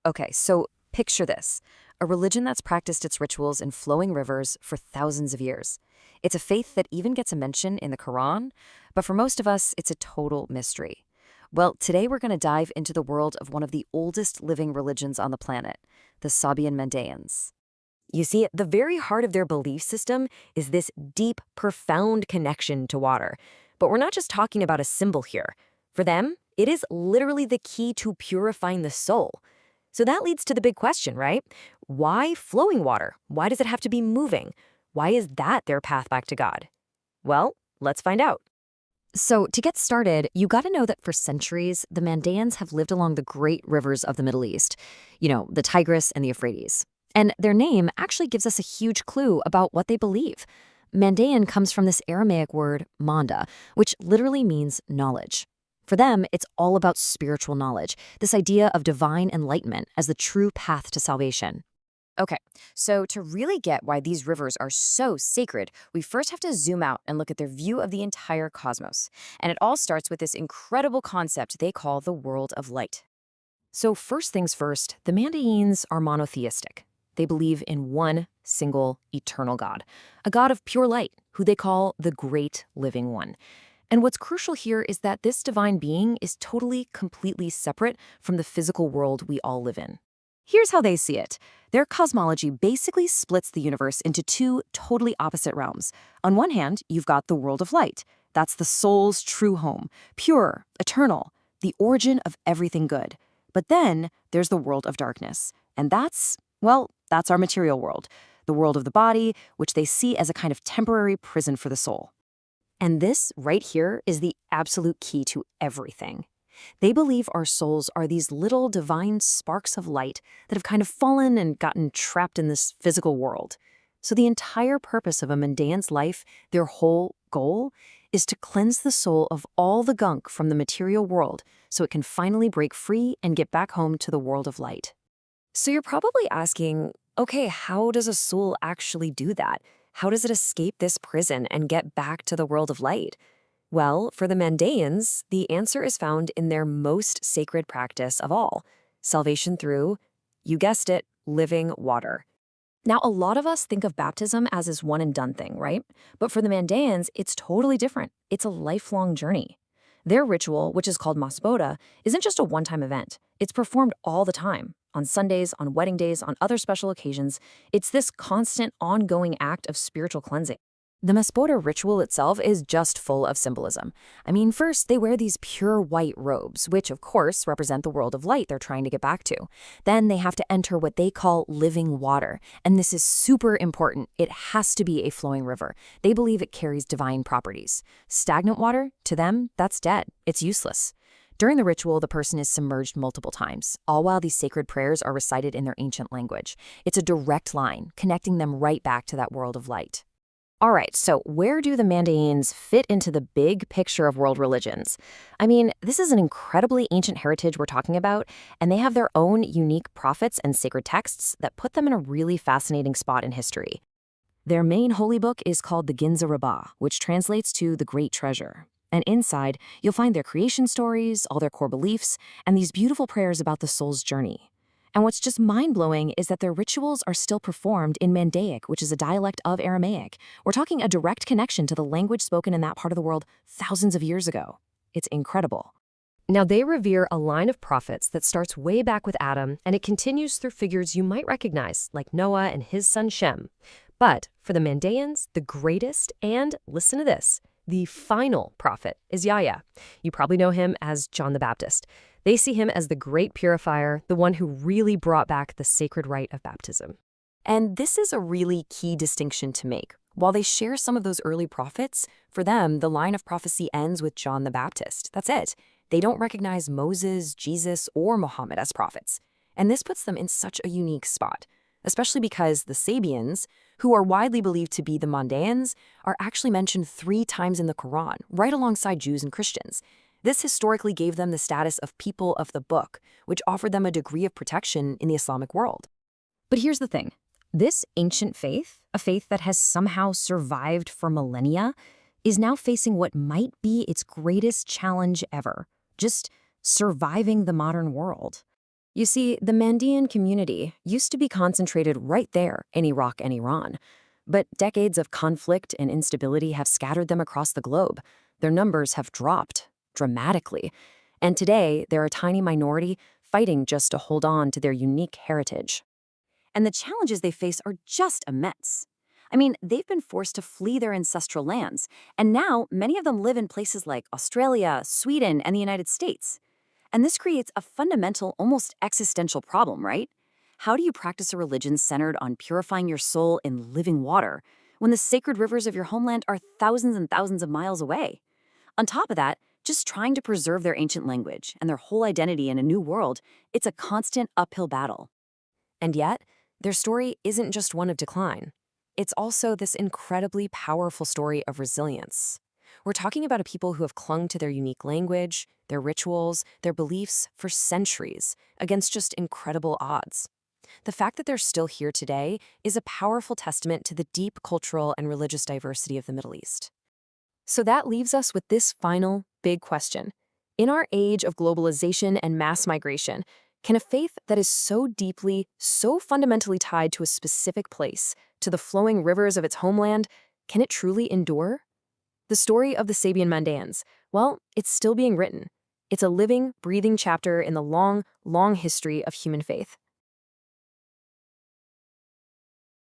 Okay, so picture this. A religion that's practiced its rituals in flowing rivers for thousands of years. It's a faith that even gets a mention in the Quran, but for most of us, it's a total mystery. Well, today we're going to dive into the world of one of the oldest living religions on the planet, the Sabian Mandaeans. You see, at the very heart of their belief system is this deep, profound connection to water. But we're not just talking about a symbol here. For them, it is literally the key to purifying the soul. So that leads to the big question, right? Why flowing water? Why does it have to be moving? Why is that their path back to God? Well, let's find out. So, to get started, you got to know that for centuries, the Mandaeans have lived along the great rivers of the Middle East, the Tigris and the Euphrates. And their name actually gives us a huge clue about what they believe. Mandaean comes from this Aramaic word, manda, which literally means knowledge. For them, it's all about spiritual knowledge, this idea of divine enlightenment as the true path to salvation. Okay, so to really get why these rivers are so sacred, we first have to zoom out and look at their view of the entire cosmos. And it all starts with this incredible concept they call the world of light. So first things first, the Mandaeans are monotheistic. They believe in one single eternal God, a God of pure light, who they call the Great Living One. And what's crucial here is that this divine being is totally, completely separate from the physical world we all live in. Here's how they see it. Their cosmology basically splits the universe into two totally opposite realms. On one hand, you've got the world of light. That's the soul's true home, pure, eternal, the origin of everything good. But then there's the world of darkness. And that's our material world, the world of the body, which they see as a kind of temporary prison for the soul. And this right here is the absolute key to everything. They believe our souls are these little divine sparks of light that have kind of fallen and gotten trapped in this physical world. So the entire purpose of a Mandaean's life, their whole goal, is to cleanse the soul of all the gunk from the material world so it can finally break free and get back home to the world of light. So you're probably asking, okay, how does a soul actually do that? How does it escape this prison and get back to the world of light? Well, for the Mandaeans, the answer is found in their most sacred practice of all, salvation through, you guessed it, living water. Now, a lot of us think of baptism as this one-and-done thing, right? But for the Mandaeans, it's totally different. It's a lifelong journey. Their ritual, which is called masboda, isn't just a one-time event. It's performed all the time, on Sundays, on wedding days, on other special occasions. It's this constant, ongoing act of spiritual cleansing. The masboda ritual itself is just full of symbolism. I mean, first, they wear these pure white robes, which, of course, represent the world of light they're trying to get back to. Then they have to enter what they call living water. And this is super important. It has to be a flowing river. They believe it carries divine properties. Stagnant water, to them, that's dead. It's useless. During the ritual, the person is submerged multiple times, all while these sacred prayers are recited in their ancient language. It's a direct line, connecting them right back to that world of light. All right, so where do the Mandaeans fit into the big picture of world religions? I mean, this is an incredibly ancient heritage we're talking about, and they have their own unique prophets and sacred texts that put them in a really fascinating spot in history. Their main holy book is called the Ginza Rabbah, which translates to the Great Treasure. And inside, you'll find their creation stories, all their core beliefs, and these beautiful prayers about the soul's journey. And what's just mind-blowing is that their rituals are still performed in Mandaic, which is a dialect of Aramaic. We're talking a direct connection to the language spoken in that part of the world thousands of years ago. It's incredible. Now, they revere a line of prophets that starts way back with Adam, and it continues through figures you might recognize, like Noah and his son Shem. But for the Mandaeans, the greatest and, listen to this, the final prophet is Yahya. You probably know him as John the Baptist. They see him as the great purifier, the one who really brought back the sacred rite of baptism. And this is a really key distinction to make. While they share some of those early prophets, for them, the line of prophecy ends with John the Baptist. That's it. They don't recognize Moses, Jesus, or Muhammad as prophets. And this puts them in such a unique spot, especially because the Sabians, who are widely believed to be the Mandaeans, are actually mentioned 3 times in the Quran, right alongside Jews and Christians. This historically gave them the status of people of the book, which offered them a degree of protection in the Islamic world. But here's the thing. This ancient faith, a faith that has somehow survived for millennia, is now facing what might be its greatest challenge ever, just surviving the modern world. You see, the Mandaean community used to be concentrated right there in Iraq and Iran. But decades of conflict and instability have scattered them across the globe. Their numbers have dropped dramatically. And today, they're a tiny minority fighting just to hold on to their unique heritage. And the challenges they face are just immense. I mean, they've been forced to flee their ancestral lands, and now many of them live in places like Australia, Sweden, and the United States. And this creates a fundamental, almost existential problem, right? How do you practice a religion centered on purifying your soul in living water when the sacred rivers of your homeland are thousands and thousands of miles away? On top of that, just trying to preserve their ancient language and their whole identity in a new world, it's a constant uphill battle. And yet, their story isn't just one of decline. It's also this incredibly powerful story of resilience. We're talking about a people who have clung to their unique language, their rituals, their beliefs for centuries against just incredible odds. The fact that they're still here today is a powerful testament to the deep cultural and religious diversity of the Middle East. So that leaves us with this final, big question. In our age of globalization and mass migration, can a faith that is so deeply, so fundamentally tied to a specific place, to the flowing rivers of its homeland, can it truly endure? The story of the Sabian Mandaeans, well, it's still being written. It's a living, breathing chapter in the long, long history of human faith.